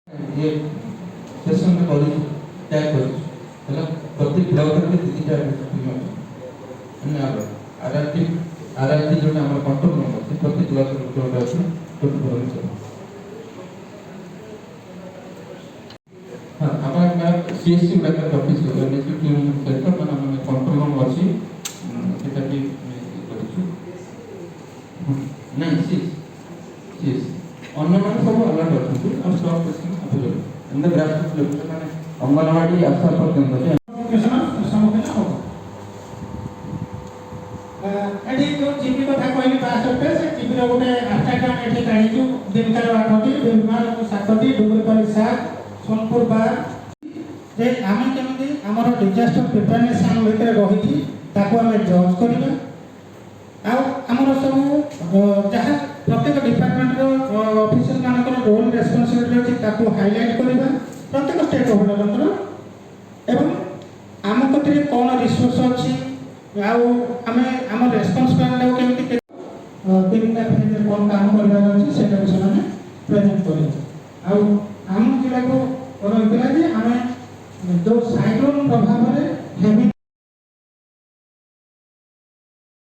ये सेशन में college tag कर मतलब प्रति ब्लॉक रे दीटा टीम अछि अन्य आरआरटी जो हमर कंट्रोल रूम अछि प्रति ब्लॉक रे जो अछि टोटल बोल हां अपन मैं सीएससी डाटा ऑफिस में नेक्स्ट टीम सेटअप बना हमर कंट्रोल रूम अछि सेटा भी करू नहीं सीएस अन्य मान सब अलग अछि अब stock question available in the graph level माने अंगनवाड़ी आशा केंद्र एठी जो जीपी कथा कहली पास होते से जीपी रो गोटे आस्टाग्राम एठी काढी जो दिनकर 8टी बिरमार 7टी डुगरपाली 7 सोनपुर 12 जे आमे केमती हमर डिजास्टर प्रिपेयरनेस हम भितर रहिथि ताको हमें जज करिबा आ हमर सब जहां प्रत्येक डिपार्टमेंट रो ऑफिसर मानकर रोल रेस्पोंसिबिलिटी अछि ताको हाईलाइट करिबा प्रत्येक स्टेक होल्डर एवं आम कथरे कोन रिसोर्स अछि आउ आमे हमर रेस्पोंसिबिलिटी को केमती तीनटा फेज कोन काम करबा अछि सेटा विषय में प्रेजेंट करियो आउ हम जिला को रहितला जे हमें जो साइक्लोन प्रभाव रे हेवी